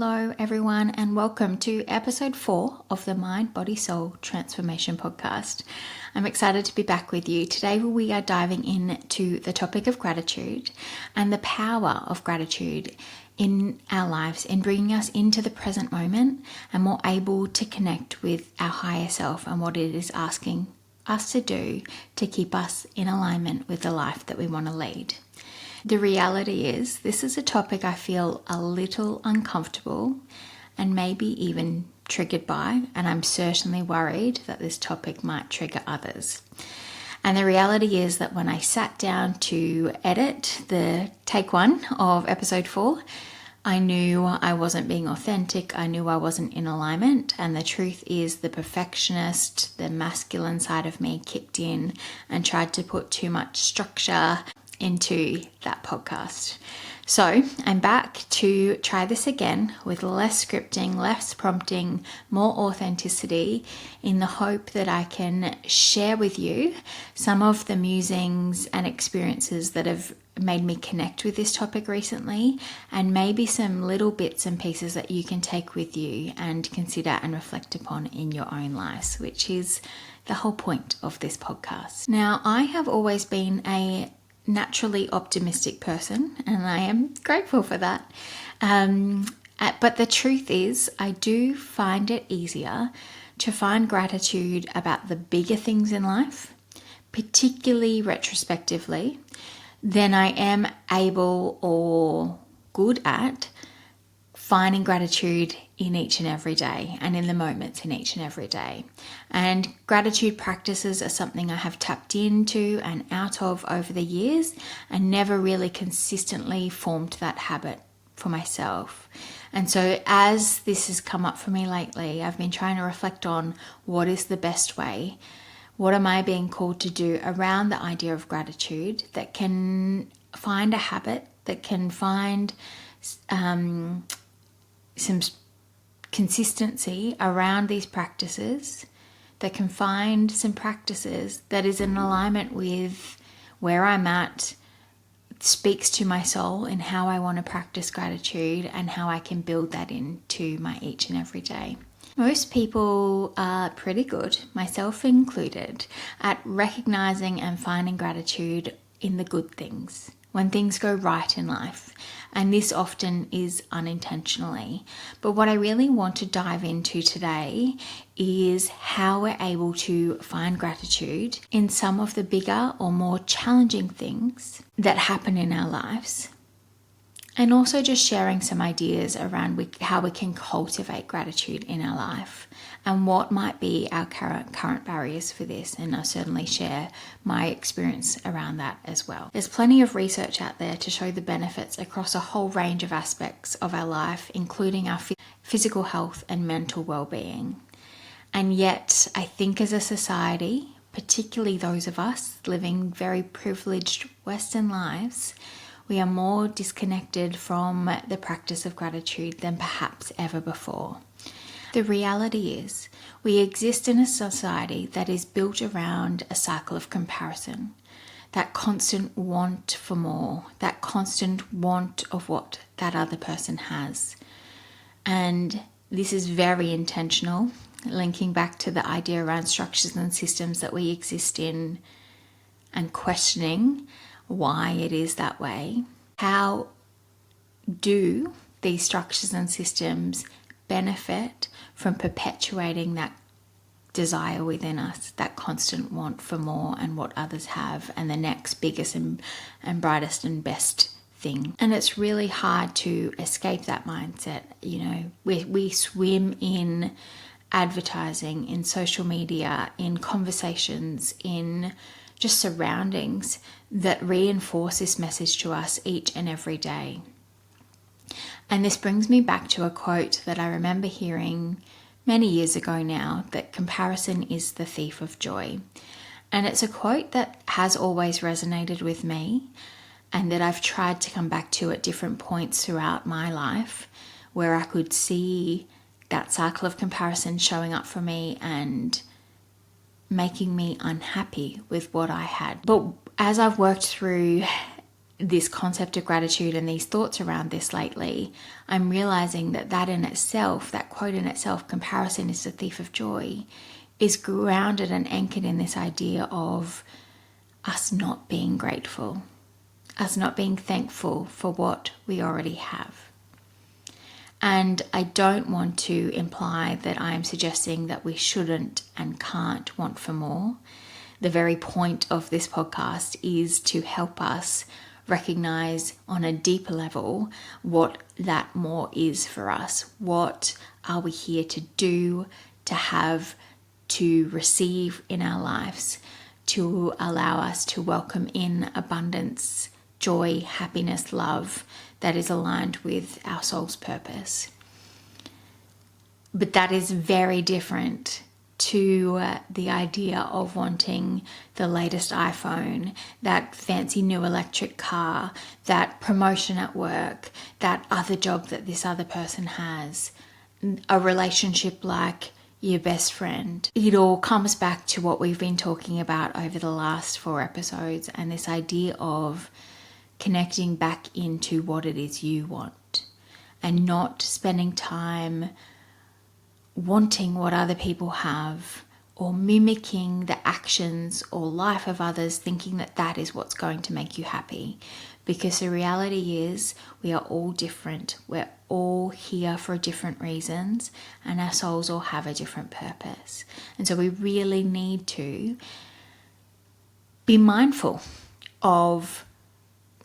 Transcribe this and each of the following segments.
Hello, everyone, and welcome to episode 4 of the Mind, Body, Soul Transformation podcast. I'm excited to be back with you. Today, we are diving into the topic of gratitude and the power of gratitude in our lives in bringing us into the present moment and more able to connect with our higher self and what it is asking us to do to keep us in alignment with the life that we want to lead. The reality is, this is a topic I feel a little uncomfortable and maybe even triggered by, and I'm certainly worried that this topic might trigger others. And the reality is that when I sat down to edit the take 1 of episode 4, I knew I wasn't being authentic. I knew I wasn't in alignment. And the truth is, the perfectionist, the masculine side of me kicked in and tried to put too much structure into that podcast. So I'm back to try this again with less scripting, less prompting, more authenticity, in the hope that I can share with you some of the musings and experiences that have made me connect with this topic recently, and maybe some little bits and pieces that you can take with you and consider and reflect upon in your own lives, which is the whole point of this podcast. Now, I have always been a naturally optimistic person, and I am grateful for that. But the truth is, I do find it easier to find gratitude about the bigger things in life, particularly retrospectively, than I am able or good at finding gratitude in each and every day and in the moments in each and every day. And gratitude practices are something I have tapped into and out of over the years and never really consistently formed that habit for myself. And so as this has come up for me lately, I've been trying to reflect on what is the best way. What am I being called to do around the idea of gratitude that can find a habit, that can find some consistency around these practices, that can find some practices that is in alignment with where I'm at, speaks to my soul and how I want to practice gratitude and how I can build that into my each and every day. Most people are pretty good, myself included, at recognizing and finding gratitude in the good things, when things go right in life. And this often is unintentionally. But what I really want to dive into today is how we're able to find gratitude in some of the bigger or more challenging things that happen in our lives. And also just sharing some ideas around how we can cultivate gratitude in our life and what might be our current barriers for this. And I'll certainly share my experience around that as well. There's plenty of research out there to show the benefits across a whole range of aspects of our life, including our physical health and mental well-being. And yet, I think as a society, particularly those of us living very privileged Western lives, we are more disconnected from the practice of gratitude than perhaps ever before. The reality is, we exist in a society that is built around a cycle of comparison, that constant want for more, that constant want of what that other person has. And this is very intentional, linking back to the idea around structures and systems that we exist in and questioning why it is that way. How do these structures and systems benefit from perpetuating that desire within us, that constant want for more and what others have and the next biggest and brightest and best thing? And it's really hard to escape that mindset. You know, we swim in advertising, in social media, in conversations, in just surroundings that reinforce this message to us each and every day. And this brings me back to a quote that I remember hearing many years ago now, that comparison is the thief of joy. And it's a quote that has always resonated with me and that I've tried to come back to at different points throughout my life, where I could see that cycle of comparison showing up for me and making me unhappy with what I had. But as I've worked through this concept of gratitude and these thoughts around this lately, I'm realizing that in itself, that quote in itself, comparison is the thief of joy, is grounded and anchored in this idea of us not being grateful, us not being thankful for what we already have. And I don't want to imply that I'm suggesting that we shouldn't and can't want for more. The very point of this podcast is to help us recognize on a deeper level what that more is for us. What are we here to do, to have, to receive in our lives, to allow us to welcome in abundance, joy, happiness, love that is aligned with our soul's purpose. But that is very different to the idea of wanting the latest iPhone, that fancy new electric car, that promotion at work, that other job that this other person has, a relationship like your best friend. It all comes back to what we've been talking about over the last 4 episodes, and this idea of connecting back into what it is you want and not spending time wanting what other people have or mimicking the actions or life of others, thinking that that is what's going to make you happy. Because the reality is we are all different. We're all here for different reasons, and our souls all have a different purpose. And so we really need to be mindful of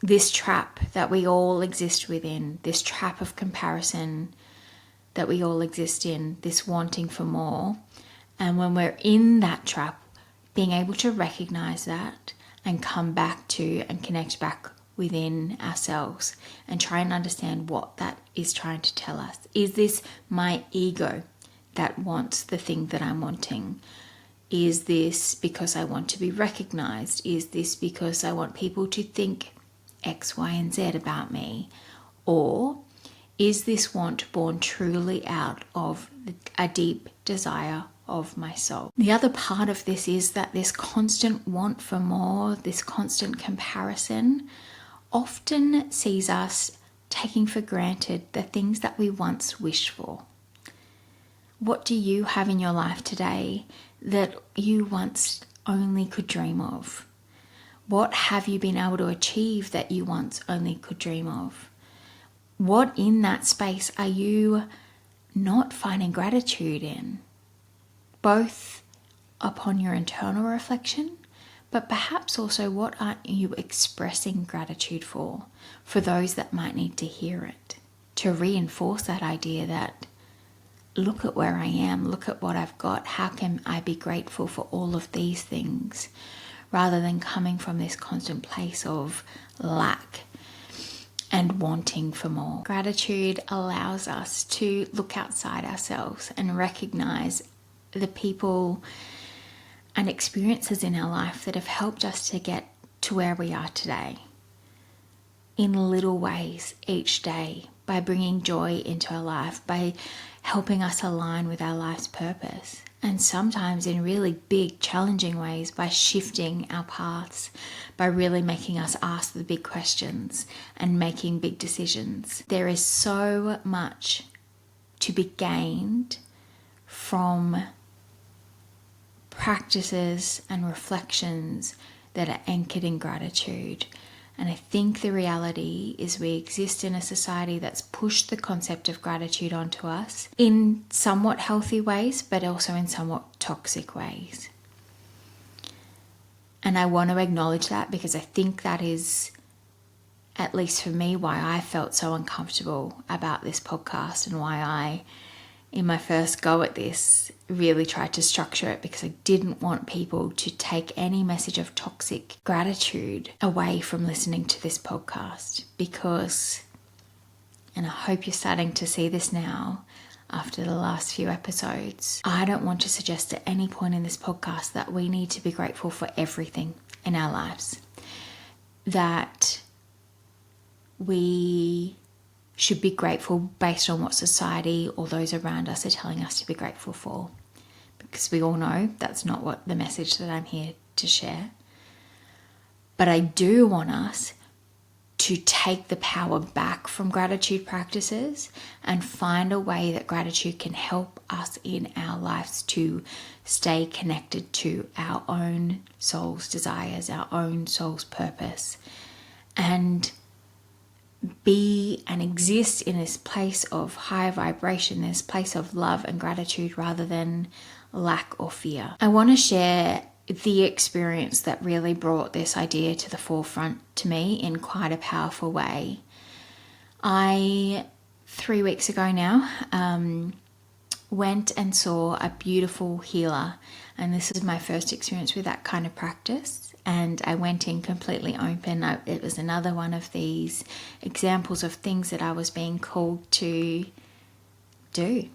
this trap that we all exist within, this trap of comparison that we all exist in, this wanting for more. And when we're in that trap, being able to recognize that and come back to and connect back within ourselves and try and understand what that is trying to tell us. Is this my ego that wants the thing that I'm wanting? Is this because I want to be recognized? Is this because I want people to think X, Y, and Z about me? Or is this want born truly out of a deep desire of my soul? The other part of this is that this constant want for more, this constant comparison, often sees us taking for granted the things that we once wished for. What do you have in your life today that you once only could dream of? What have you been able to achieve that you once only could dream of? What in that space are you not finding gratitude in? Both upon your internal reflection, but perhaps also what aren't you expressing gratitude for those that might need to hear it, to reinforce that idea that look at where I am, look at what I've got, how can I be grateful for all of these things, rather than coming from this constant place of lack and wanting for more. Gratitude allows us to look outside ourselves and recognize the people and experiences in our life that have helped us to get to where we are today in little ways each day, by bringing joy into our life, by helping us align with our life's purpose, and sometimes in really big, challenging ways by shifting our paths, by really making us ask the big questions and making big decisions. There is so much to be gained from practices and reflections that are anchored in gratitude. And I think the reality is we exist in a society that's pushed the concept of gratitude onto us in somewhat healthy ways, but also in somewhat toxic ways. And I want to acknowledge that, because I think that is, at least for me, why I felt so uncomfortable about this podcast, and why I, in my first go at this, really tried to structure it, because I didn't want people to take any message of toxic gratitude away from listening to this podcast. Because, and I hope you're starting to see this now after the last few episodes, I don't want to suggest at any point in this podcast that we need to be grateful for everything in our lives, that we should be grateful based on what society or those around us are telling us to be grateful for, because we all know that's not what the message that I'm here to share. But I do want us to take the power back from gratitude practices and find a way that gratitude can help us in our lives to stay connected to our own soul's desires, our own soul's purpose, and be and exist in this place of high vibration, this place of love and gratitude rather than lack or fear. I want to share the experience that really brought this idea to the forefront to me in quite a powerful way. 3 weeks ago now, went and saw a beautiful healer, and this is my first experience with that kind of practice, and I went in completely open. It was another one of these examples of things that I was being called to do,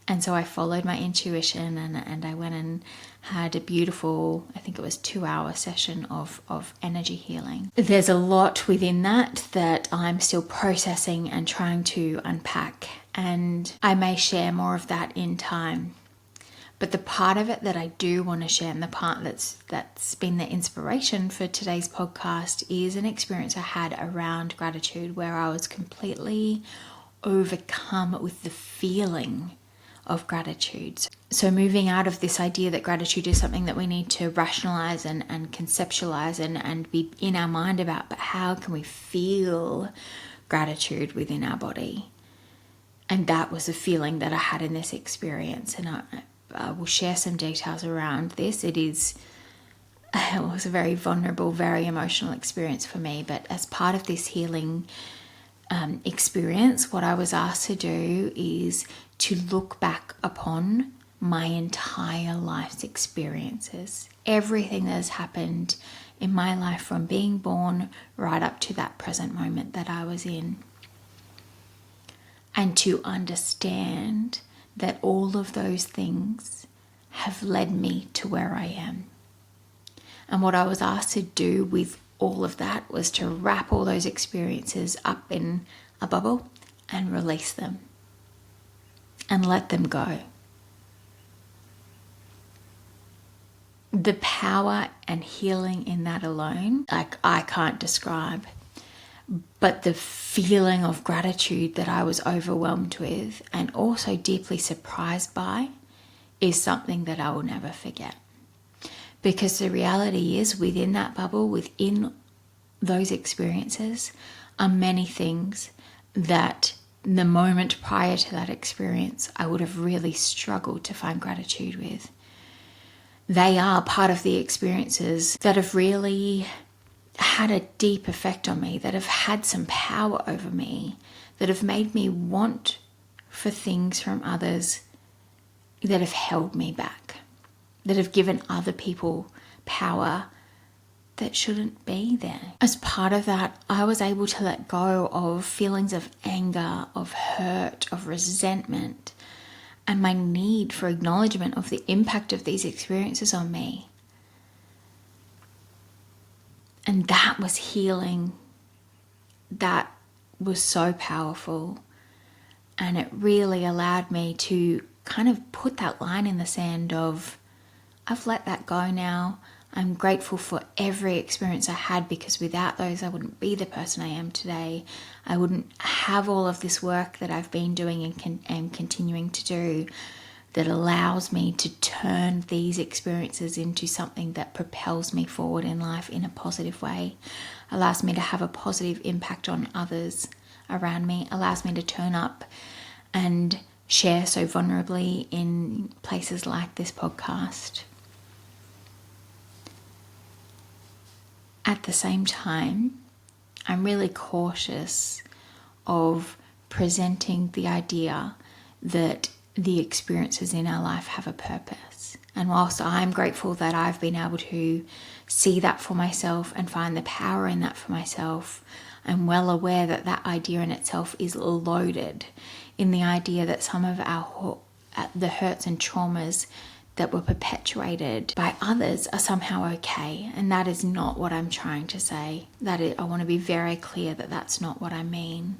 and so I followed my intuition, and I went and had a beautiful, I think it was 2-hour session of energy healing. There's a lot within that I'm still processing and trying to unpack, and I may share more of that in time. But the part of it that I do want to share, and the part that's been the inspiration for today's podcast, is an experience I had around gratitude where I was completely overcome with the feeling of gratitude. So moving out of this idea that gratitude is something that we need to rationalize and conceptualize and be in our mind about, but how can we feel gratitude within our body? And that was the feeling that I had in this experience, and I will share some details around this. It was a very vulnerable, very emotional experience for me, but as part of this healing experience, what I was asked to do is to look back upon my entire life's experiences, everything that has happened in my life from being born right up to that present moment that I was in, and to understand that all of those things have led me to where I am. And what I was asked to do with all of that was to wrap all those experiences up in a bubble and release them and let them go. The power and healing in that alone, I can't describe. But the feeling of gratitude that I was overwhelmed with and also deeply surprised by is something that I will never forget. Because the reality is, within that bubble, within those experiences, are many things that the moment prior to that experience I would have really struggled to find gratitude with. They are part of the experiences that have really had a deep effect on me, that have had some power over me, that have made me want for things from others that have held me back, that have given other people power that shouldn't be there. As part of that, I was able to let go of feelings of anger, of hurt, of resentment, and my need for acknowledgement of the impact of these experiences on me. And that was healing. That was so powerful. And it really allowed me to kind of put that line in the sand of, I've let that go now. I'm grateful for every experience I had, because without those, I wouldn't be the person I am today. I wouldn't have all of this work that I've been doing and continuing to do, that allows me to turn these experiences into something that propels me forward in life in a positive way, allows me to have a positive impact on others around me, allows me to turn up and share so vulnerably in places like this podcast. At the same time, I'm really cautious of presenting the idea that the experiences in our life have a purpose. And whilst I'm grateful that I've been able to see that for myself and find the power in that for myself, I'm well aware that that idea in itself is loaded in the idea that some of the hurts and traumas that were perpetuated by others are somehow okay. And that is not what I'm trying to say. I want to be very clear that that's not what I mean.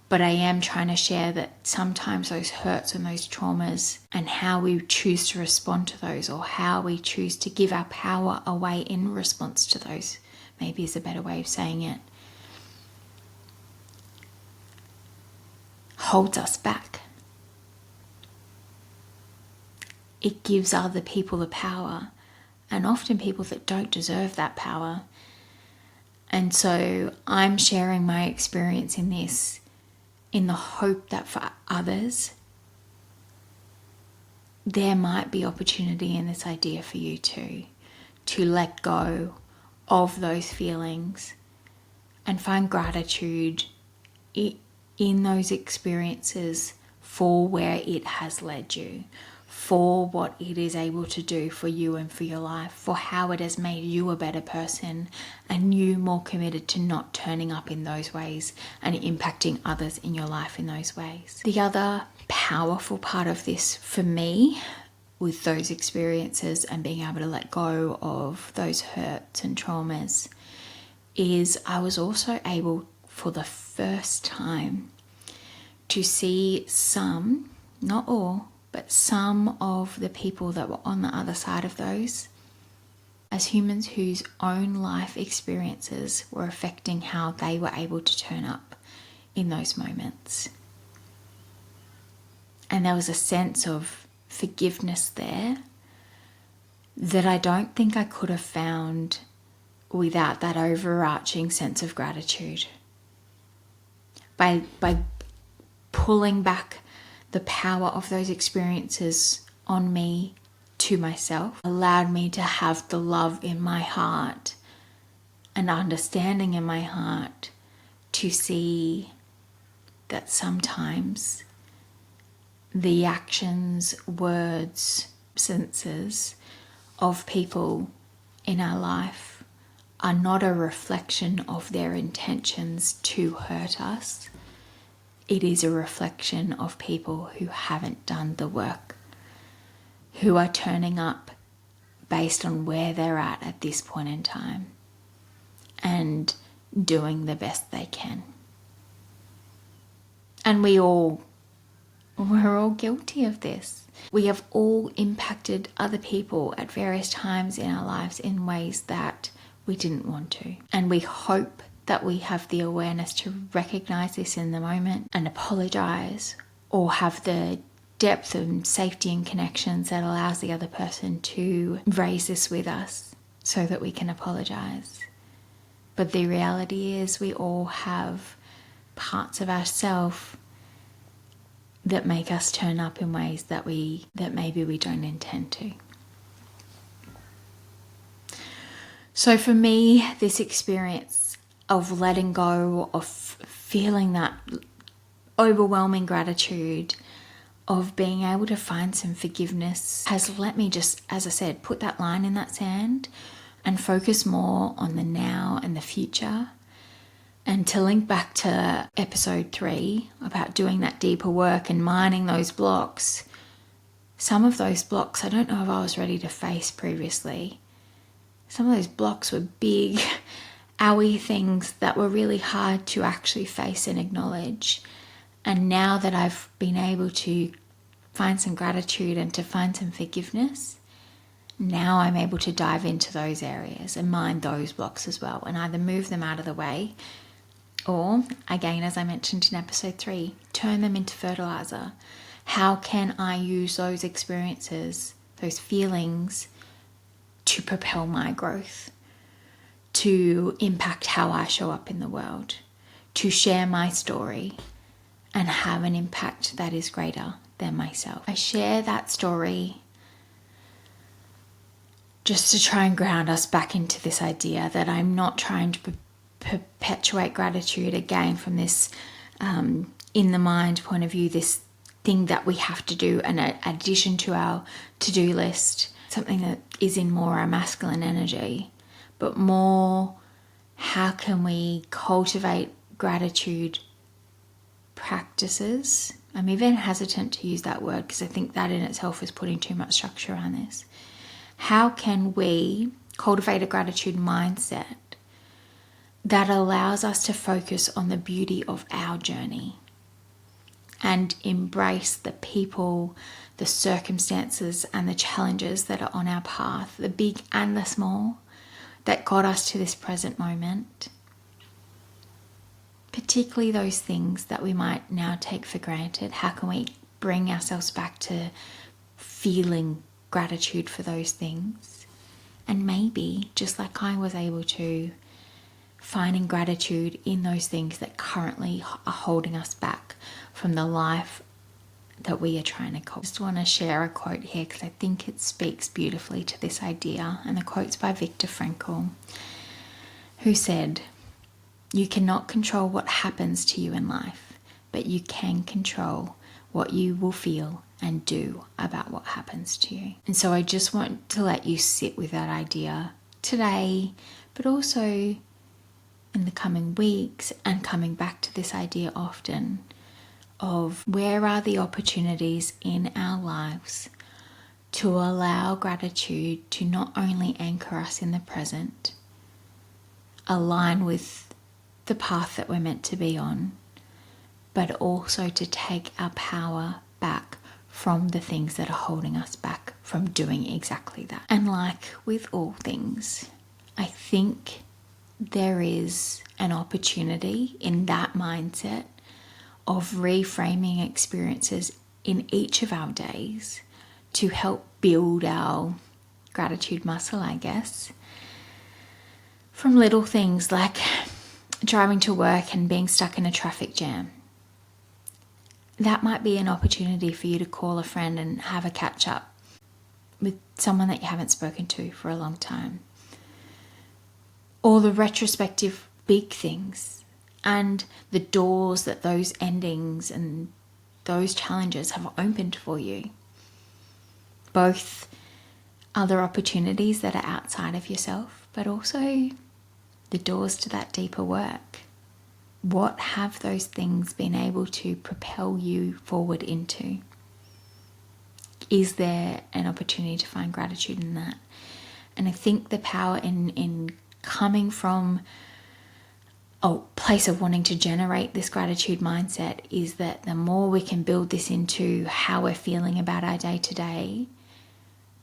But I am trying to share that sometimes those hurts and those traumas, and how we choose to respond to those, or how we choose to give our power away in response to those, maybe is a better way of saying it, holds us back. It gives other people the power, and often people that don't deserve that power. And so I'm sharing my experience in this in the hope that for others, there might be opportunity in this idea for you too, to let go of those feelings and find gratitude in those experiences for where it has led you, for what it is able to do for you and for your life, for how it has made you a better person and you more committed to not turning up in those ways and impacting others in your life in those ways. The other powerful part of this for me, with those experiences and being able to let go of those hurts and traumas, is I was also able for the first time to see some, not all, but some of the people that were on the other side of those as humans whose own life experiences were affecting how they were able to turn up in those moments. And there was a sense of forgiveness there that I don't think I could have found without that overarching sense of gratitude. By pulling back the power of those experiences on me to myself, allowed me to have the love in my heart and understanding in my heart to see that sometimes the actions, words, senses of people in our life are not a reflection of their intentions to hurt us. It is a reflection of people who haven't done the work, who are turning up based on where they're at this point in time and doing the best they can. And we're all guilty of this. We have all impacted other people at various times in our lives in ways that we didn't want to. And we hope that we have the awareness to recognize this in the moment and apologize, or have the depth and safety and connections that allows the other person to raise this with us so that we can apologize. But the reality is we all have parts of ourselves that make us turn up in ways that maybe we don't intend to. So for me, this experience of letting go, of feeling that overwhelming gratitude, of being able to find some forgiveness, has let me just, as I said, put that line in that sand and focus more on the now and the future. And to link back to episode 3 about doing that deeper work and mining those blocks, some of those blocks I don't know if I was ready to face previously. Some of those blocks were big, owie things that were really hard to actually face and acknowledge. And now that I've been able to find some gratitude and to find some forgiveness, now I'm able to dive into those areas and mine those blocks as well and either move them out of the way or, again, as I mentioned in episode 3, turn them into fertilizer. How can I use those experiences, those feelings, to propel my growth, to impact how I show up in the world, to share my story and have an impact that is greater than myself. I share that story just to try and ground us back into this idea that I'm not trying to perpetuate gratitude again from this in the mind point of view, this thing that we have to do, an addition to our to-do list, something that is in more our masculine energy, but more how can we cultivate gratitude practices. I'm even hesitant to use that word because I think that in itself is putting too much structure on this. How can we cultivate a gratitude mindset that allows us to focus on the beauty of our journey and embrace the people, the circumstances and the challenges that are on our path, the big and the small, that got us to this present moment? particularly those things that we might now take for granted. How can we bring ourselves back to feeling gratitude for those things? And maybe, just like I was able to, finding gratitude in those things that currently are holding us back from the life that we are trying to cultivate. I just want to share a quote here because I think it speaks beautifully to this idea. And the quote's by Viktor Frankl, who said, "You cannot control what happens to you in life, but you can control what you will feel and do about what happens to you." And so I just want to let you sit with that idea today, but also in the coming weeks, and coming back to this idea often of where are the opportunities in our lives to allow gratitude to not only anchor us in the present, align with the path that we're meant to be on, but also to take our power back from the things that are holding us back from doing exactly that. And like with all things, I think there is an opportunity in that mindset of reframing experiences in each of our days to help build our gratitude muscle, I guess. From little things like driving to work and being stuck in a traffic jam. That might be an opportunity for you to call a friend and have a catch up with someone that you haven't spoken to for a long time. Or the retrospective big things and the doors that those endings and those challenges have opened for you. Both other opportunities that are outside of yourself, but also the doors to that deeper work. What have those things been able to propel you forward into? Is there an opportunity to find gratitude in that? And I think the power in coming from a place of wanting to generate this gratitude mindset is that the more we can build this into how we're feeling about our day to day,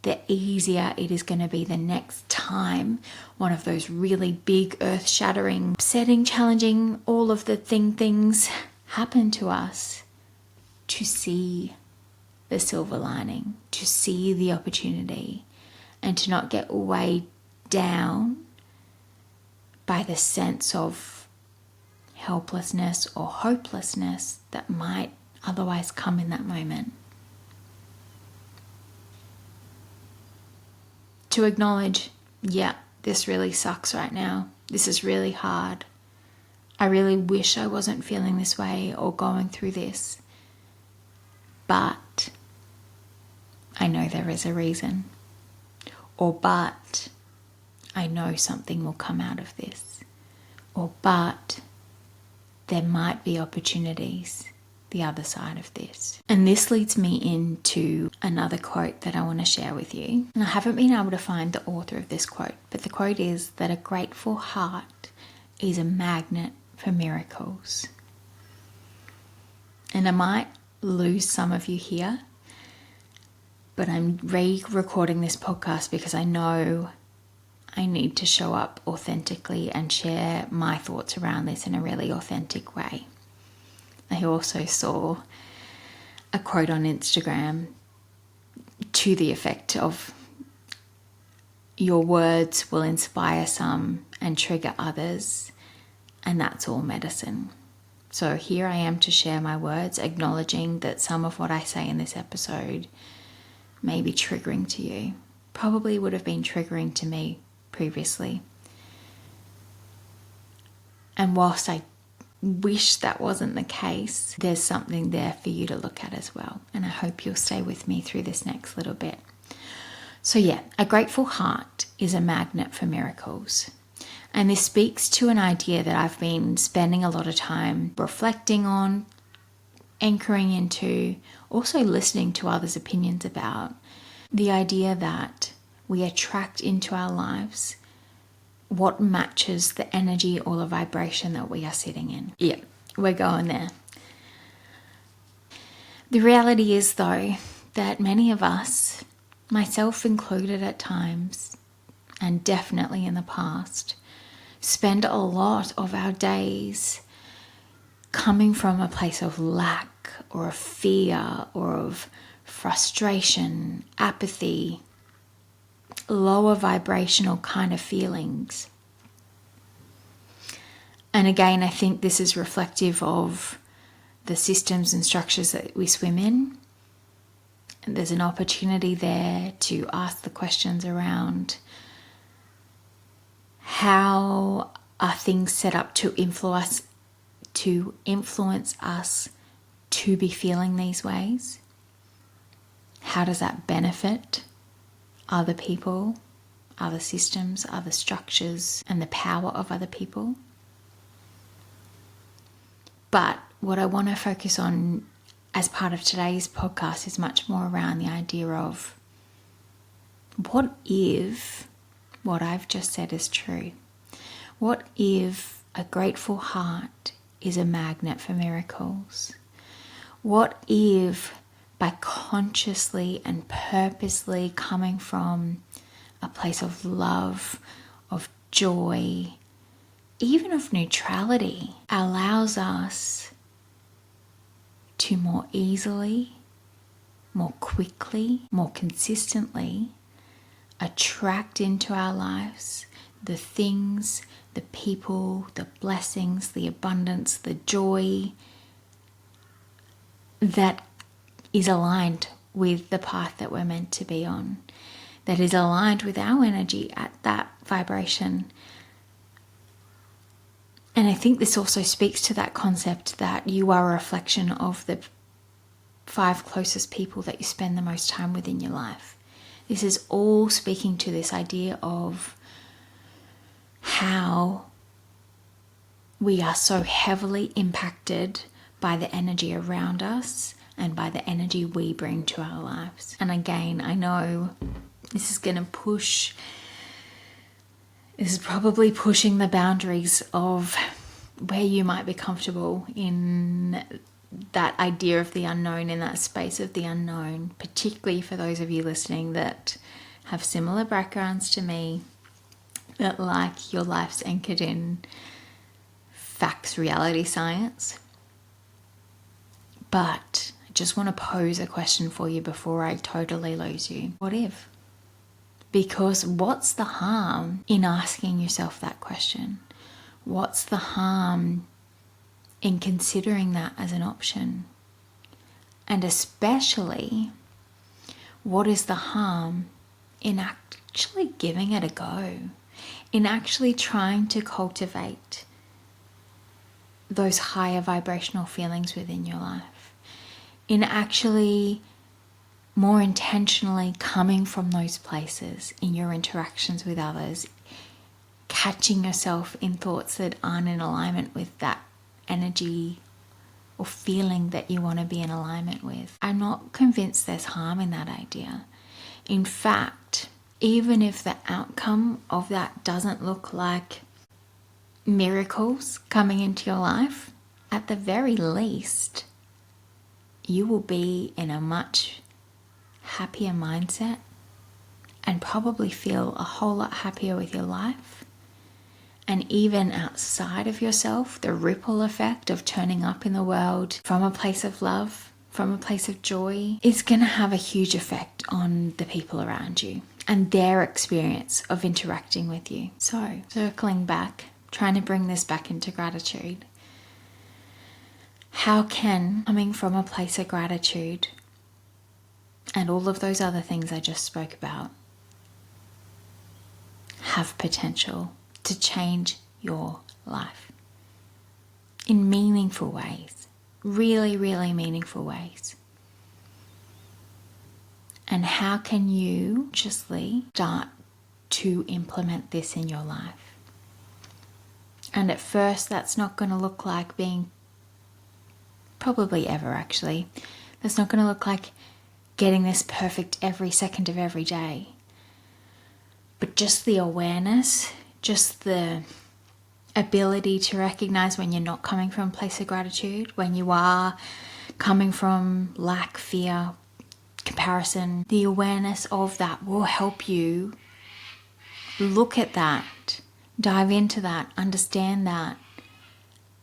the easier it is going to be the next time one of those really big, earth-shattering, upsetting, challenging, all of the things happen to us, to see the silver lining, to see the opportunity, and to not get weighed down by the sense of helplessness or hopelessness that might otherwise come in that moment. To acknowledge, yeah, this really sucks right now. This is really hard. I really wish I wasn't feeling this way or going through this. But I know there is a reason. Or but I know something will come out of this. Or but there might be opportunities the other side of this. And this leads me into another quote that I want to share with you. And I haven't been able to find the author of this quote, but the quote is that a grateful heart is a magnet for miracles. And I might lose some of you here, but I'm re-recording this podcast because I know I need to show up authentically and share my thoughts around this in a really authentic way. I also saw a quote on Instagram to the effect of, your words will inspire some and trigger others, and that's all medicine. So here I am to share my words, acknowledging that some of what I say in this episode may be triggering to you. Probably would have been triggering to me previously. And whilst I wish that wasn't the case, there's something there for you to look at as well. And I hope you'll stay with me through this next little bit. So yeah, a grateful heart is a magnet for miracles. And this speaks to an idea that I've been spending a lot of time reflecting on, anchoring into, also listening to others' opinions about. The idea that we attract into our lives what matches the energy or the vibration that we are sitting in. Yeah, we're going there. The reality is, though, that many of us, myself included at times, and definitely in the past, spend a lot of our days coming from a place of lack or of fear or of frustration, apathy, lower vibrational kind of feelings. And again, I think this is reflective of the systems and structures that we swim in. And there's an opportunity there to ask the questions around how are things set up to influence us to be feeling these ways? How does that benefit other people, other systems, other structures, and the power of other people? But what I want to focus on as part of today's podcast is much more around the idea of what if what I've just said is true? What if a grateful heart is a magnet for miracles? What if by consciously and purposely coming from a place of love, of joy, even of neutrality, allows us to more easily, more quickly, more consistently attract into our lives the things, the people, the blessings, the abundance, the joy that is aligned with the path that we're meant to be on, that is aligned with our energy at that vibration. And I think this also speaks to that concept that you are a reflection of the 5 closest people that you spend the most time with in your life. This is all speaking to this idea of how we are so heavily impacted by the energy around us and by the energy we bring to our lives. And again, I know this is probably pushing the boundaries of where you might be comfortable in that idea of the unknown, in that space of the unknown, particularly for those of you listening that have similar backgrounds to me, that like your life's anchored in facts, reality, science. But I just want to pose a question for you before I totally lose you. What if? Because what's the harm in asking yourself that question? What's the harm in considering that as an option? And especially, what is the harm in actually giving it a go? In actually trying to cultivate those higher vibrational feelings within your life? In actually more intentionally coming from those places in your interactions with others, catching yourself in thoughts that aren't in alignment with that energy or feeling that you want to be in alignment with. I'm not convinced there's harm in that idea. In fact, even if the outcome of that doesn't look like miracles coming into your life, at the very least, you will be in a much happier mindset and probably feel a whole lot happier with your life. And even outside of yourself, the ripple effect of turning up in the world from a place of love, from a place of joy, is going to have a huge effect on the people around you and their experience of interacting with you. So, circling back, trying to bring this back into gratitude. How can coming from a place of gratitude and all of those other things I just spoke about have potential to change your life in meaningful ways, really, really meaningful ways? And how can you consciously start to implement this in your life? And at first, that's not going to look like being, probably ever actually, that's not going to look like getting this perfect every second of every day. But just the awareness, just the ability to recognize when you're not coming from a place of gratitude, when you are coming from lack, fear, comparison, the awareness of that will help you look at that, dive into that, understand that,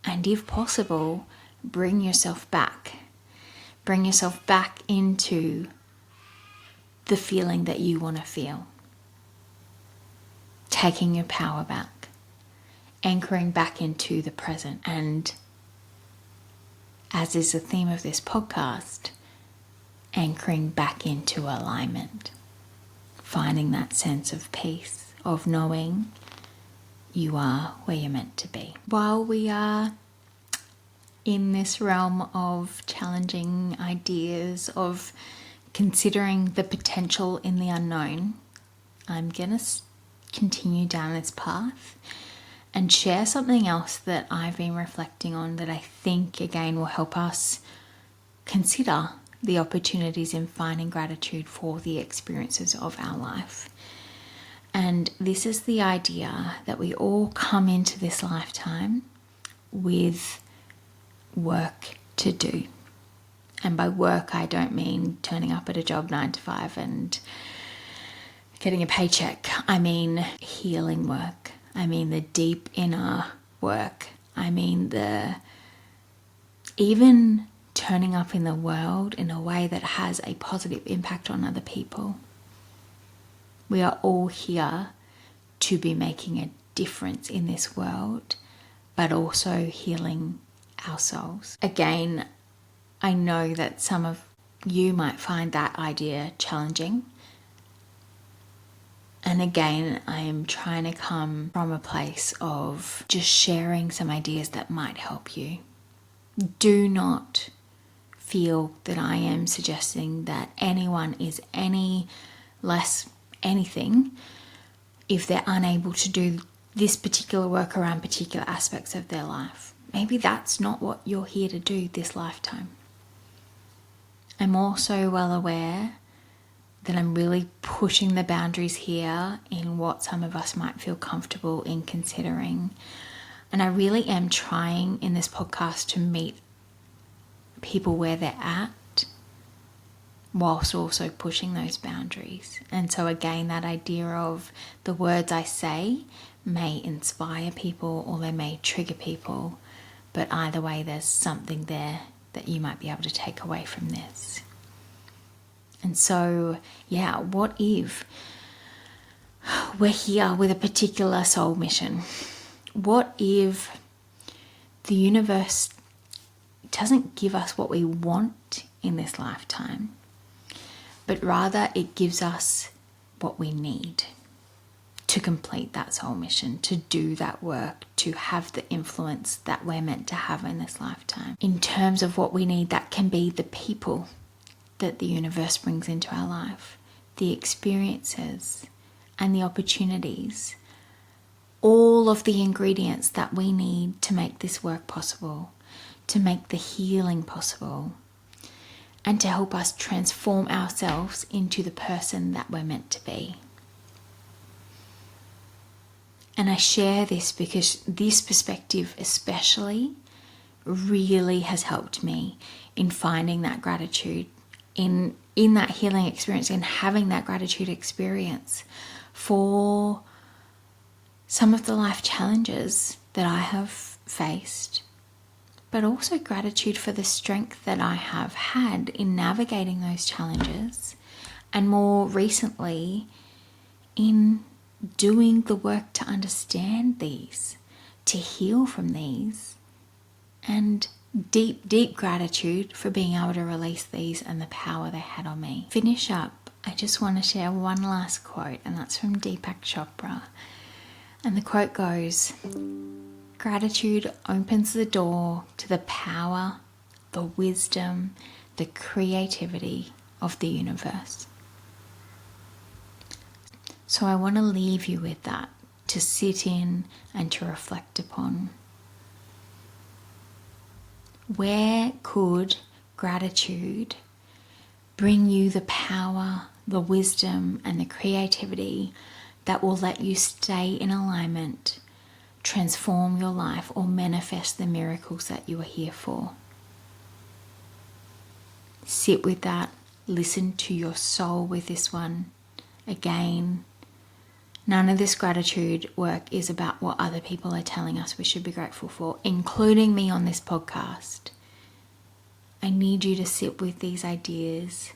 and if possible, bring yourself back. Bring yourself back into the feeling that you want to feel. Taking your power back. Anchoring back into the present. And as is the theme of this podcast, anchoring back into alignment. Finding that sense of peace, of knowing you are where you're meant to be. While we are in this realm of challenging ideas, of considering the potential in the unknown, I'm going to continue down this path and share something else that I've been reflecting on that I think, again, will help us consider the opportunities in finding gratitude for the experiences of our life. And this is the idea that we all come into this lifetime with work to do. And by work, I don't mean turning up at a job 9 to 5 and getting a paycheck. I mean healing work. I mean the deep inner work. I mean even turning up in the world in a way that has a positive impact on other people. We are all here to be making a difference in this world, but also healing our souls. Again, I know that some of you might find that idea challenging. And again, I am trying to come from a place of just sharing some ideas that might help you. Do not feel that I am suggesting that anyone is any less anything if they're unable to do this particular work around particular aspects of their life. Maybe that's not what you're here to do this lifetime. I'm also well aware that I'm really pushing the boundaries here in what some of us might feel comfortable in considering. And I really am trying in this podcast to meet people where they're at, whilst also pushing those boundaries. And so again, that idea of the words I say may inspire people or they may trigger people, but either way, there's something there that you might be able to take away from this. And so, what if we're here with a particular soul mission? What if the universe doesn't give us what we want in this lifetime, but rather it gives us what we need to complete that soul mission, to do that work, to have the influence that we're meant to have in this lifetime. In terms of what we need, that can be the people that the universe brings into our life, the experiences and the opportunities, all of the ingredients that we need to make this work possible, to make the healing possible, and to help us transform ourselves into the person that we're meant to be. And I share this because this perspective especially really has helped me in finding that gratitude, in that healing experience, and having that gratitude experience for some of the life challenges that I have faced, but also gratitude for the strength that I have had in navigating those challenges, and more recently in doing the work to understand these, to heal from these, and deep, deep gratitude for being able to release these and the power they had on me. Finish up, I just want to share one last quote, and that's from Deepak Chopra. And the quote goes, "Gratitude opens the door to the power, the wisdom, the creativity of the universe." So I want to leave you with that, to sit in and to reflect upon. Where could gratitude bring you the power, the wisdom, and the creativity that will let you stay in alignment, transform your life, or manifest the miracles that you are here for? Sit with that, listen to your soul with this one. Again, none of this gratitude work is about what other people are telling us we should be grateful for, including me on this podcast. I need you to sit with these ideas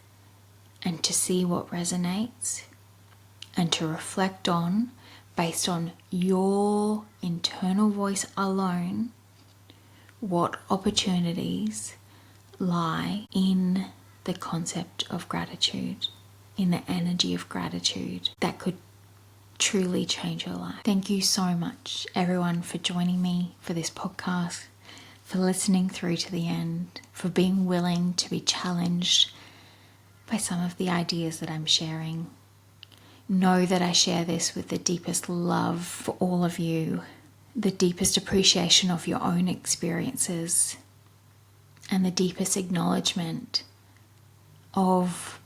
and to see what resonates and to reflect on, based on your internal voice alone, what opportunities lie in the concept of gratitude, in the energy of gratitude that could truly change your life. Thank you so much, everyone, for joining me for this podcast, for listening through to the end, for being willing to be challenged by some of the ideas that I'm sharing. Know that I share this with the deepest love for all of you, the deepest appreciation of your own experiences, and the deepest acknowledgement of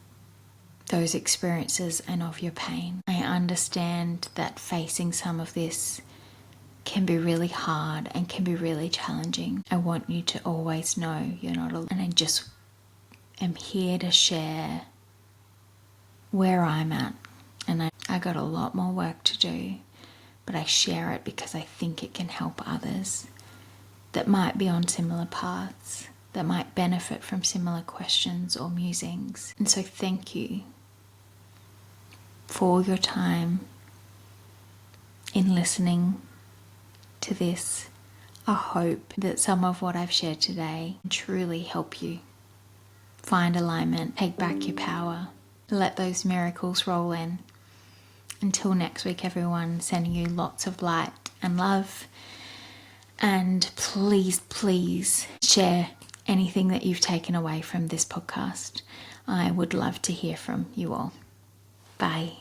those experiences and of your pain. I understand that facing some of this can be really hard and can be really challenging. I want you to always know you're not alone. And I just am here to share where I'm at. And I got a lot more work to do, but I share it because I think it can help others that might be on similar paths, that might benefit from similar questions or musings. And so thank you for your time in listening to this. I hope that some of what I've shared today can truly help you find alignment, take back your power, let those miracles roll in. Until next week, everyone, sending you lots of light and love. And please, please share anything that you've taken away from this podcast. I would love to hear from you all. Bye.